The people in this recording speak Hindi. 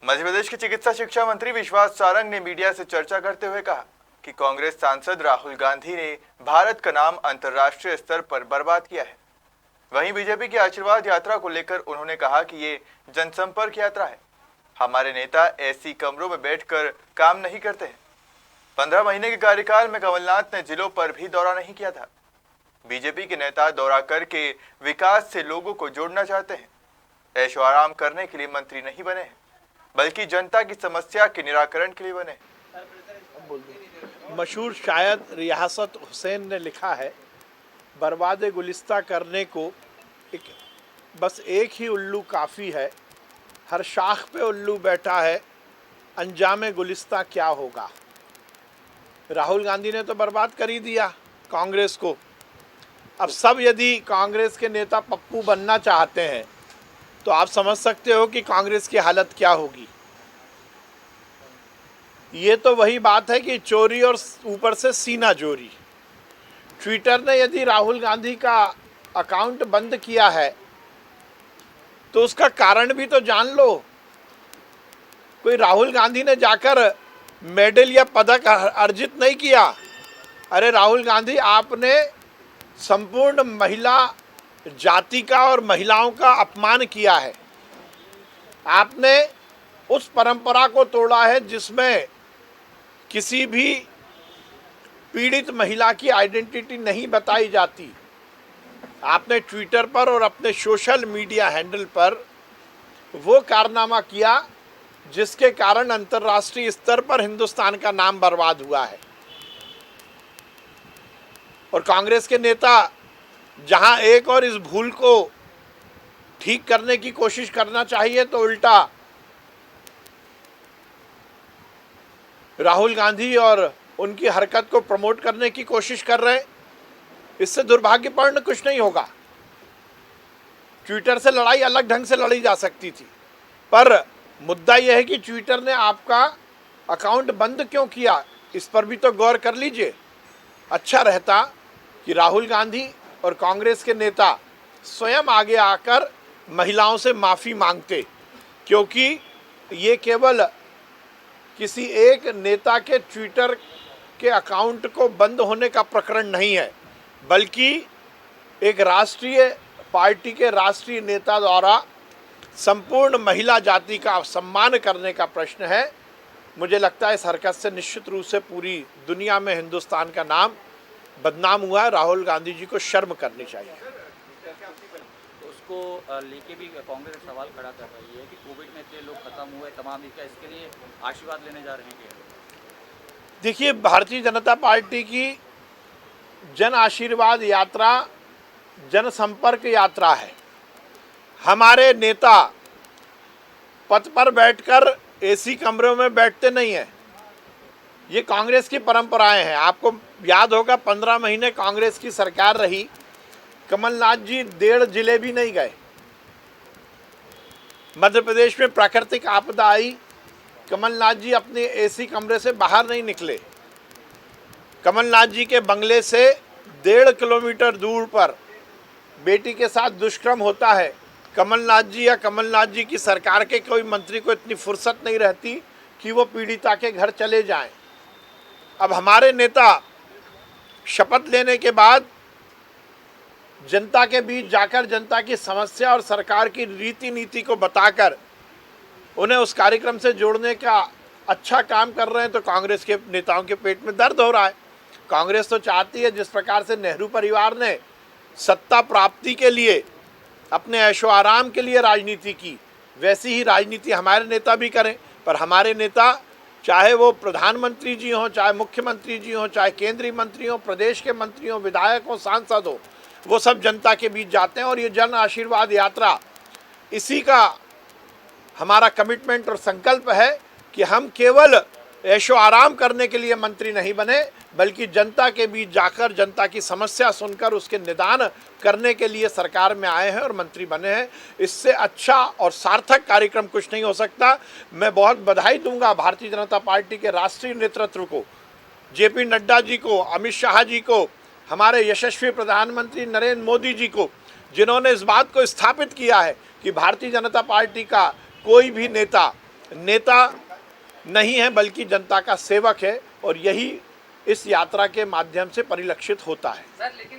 मध्य प्रदेश के चिकित्सा शिक्षा मंत्री विश्वास सारंग ने मीडिया से चर्चा करते हुए कहा कि कांग्रेस सांसद राहुल गांधी ने भारत का नाम अंतर्राष्ट्रीय स्तर पर बर्बाद किया है। वहीं बीजेपी की आशीर्वाद यात्रा को लेकर उन्होंने कहा कि ये जनसंपर्क यात्रा है। हमारे नेता ऐसी कमरों में बैठकर काम नहीं करते हैं। 15 महीने के कार्यकाल में कमलनाथ ने जिलों पर भी दौरा नहीं किया था। बीजेपी के नेता दौरा करके विकास से लोगों को जोड़ना चाहते हैं। ऐशो आराम करने के लिए मंत्री नहीं बने हैं, बल्कि जनता की समस्या के निराकरण के लिए बने। मशहूर शायर रियासत हुसैन ने लिखा है, बर्बाद गुलिस्ता करने को बस एक ही उल्लू काफ़ी है, हर शाख पे उल्लू बैठा है, अंजाम गुलिस्ता क्या होगा। राहुल गांधी ने तो बर्बाद कर ही दिया कांग्रेस को। अब सब यदि कांग्रेस के नेता पप्पू बनना चाहते हैं तो आप समझ सकते हो कि कांग्रेस की हालत क्या होगी। ये तो वही बात है कि चोरी और ऊपर से सीना जोरी। ट्विटर ने यदि राहुल गांधी का अकाउंट बंद किया है तो उसका कारण भी तो जान लो। कोई राहुल गांधी ने जाकर मेडल या पदक अर्जित नहीं किया। अरे राहुल गांधी, आपने संपूर्ण महिला जाति का और महिलाओं का अपमान किया है। आपने उस परंपरा को तोड़ा है जिसमें किसी भी पीड़ित महिला की आइडेंटिटी नहीं बताई जाती। आपने ट्विटर पर और अपने सोशल मीडिया हैंडल पर वो कारनामा किया जिसके कारण अंतर्राष्ट्रीय स्तर पर हिंदुस्तान का नाम बर्बाद हुआ है। और कांग्रेस के नेता जहां एक और इस भूल को ठीक करने की कोशिश करना चाहिए तो उल्टा राहुल गांधी और उनकी हरकत को प्रमोट करने की कोशिश कर रहे हैं। इससे दुर्भाग्यपूर्ण कुछ नहीं होगा। ट्विटर से लड़ाई अलग ढंग से लड़ी जा सकती थी, पर मुद्दा यह है कि ट्विटर ने आपका अकाउंट बंद क्यों किया, इस पर भी तो गौर कर लीजिए। अच्छा रहता कि राहुल गांधी और कांग्रेस के नेता स्वयं आगे आकर महिलाओं से माफ़ी मांगते, क्योंकि ये केवल किसी एक नेता के ट्विटर के अकाउंट को बंद होने का प्रकरण नहीं है, बल्कि एक राष्ट्रीय पार्टी के राष्ट्रीय नेता द्वारा संपूर्ण महिला जाति का सम्मान करने का प्रश्न है। मुझे लगता है इस हरकत से निश्चित रूप से पूरी दुनिया में हिंदुस्तान का नाम बदनाम हुआ है। राहुल गांधी जी को शर्म करनी चाहिए। उसको लेके भी कांग्रेस सवाल खड़ा कर रही है कि कोविड में इतने लोग खत्म हुए तमाम, इसके लिए आशीर्वाद लेने जा रहे हैं। देखिए, भारतीय जनता पार्टी की जन आशीर्वाद यात्रा जनसंपर्क यात्रा है। हमारे नेता पद पर बैठकर एसी कमरों में बैठते नहीं हैं। ये कांग्रेस की परंपराएं हैं। आपको याद होगा 15 महीने कांग्रेस की सरकार रही, कमलनाथ जी 1.5 जिले भी नहीं गए। मध्य प्रदेश में प्राकृतिक आपदा आई, कमलनाथ जी अपने एसी कमरे से बाहर नहीं निकले। कमलनाथ जी के बंगले से 1.5 किलोमीटर दूर पर बेटी के साथ दुष्कर्म होता है। कमलनाथ जी या कमलनाथ जी की सरकार के कोई मंत्री को इतनी फुर्सत नहीं रहती कि वो पीड़िता के घर चले जाएं। अब हमारे नेता शपथ लेने के बाद जनता के बीच जाकर जनता की समस्या और सरकार की रीति नीति को बताकर उन्हें उस कार्यक्रम से जोड़ने का अच्छा काम कर रहे हैं, तो कांग्रेस के नेताओं के पेट में दर्द हो रहा है। कांग्रेस तो चाहती है जिस प्रकार से नेहरू परिवार ने सत्ता प्राप्ति के लिए अपने ऐशो आराम के लिए राजनीति की, वैसी ही राजनीति हमारे नेता भी करें। पर हमारे नेता, चाहे वो प्रधानमंत्री जी हों, चाहे मुख्यमंत्री जी हों, चाहे केंद्रीय मंत्री हों, प्रदेश के मंत्री हों, विधायक हों, सांसद हो, वो सब जनता के बीच जाते हैं। और ये जन आशीर्वाद यात्रा, इसी का हमारा कमिटमेंट और संकल्प है कि हम केवल ऐशो आराम करने के लिए मंत्री नहीं बने, बल्कि जनता के बीच जाकर जनता की समस्या सुनकर उसके निदान करने के लिए सरकार में आए हैं और मंत्री बने हैं। इससे अच्छा और सार्थक कार्यक्रम कुछ नहीं हो सकता। मैं बहुत बधाई दूंगा भारतीय जनता पार्टी के राष्ट्रीय नेतृत्व को, जेपी नड्डा जी को, अमित शाह जी को, हमारे यशस्वी प्रधानमंत्री नरेंद्र मोदी जी को, जिन्होंने इस बात को स्थापित किया है कि भारतीय जनता पार्टी का कोई भी नेता नेता नहीं है बल्कि जनता का सेवक है, और यही इस यात्रा के माध्यम से परिलक्षित होता है। सर लेकिन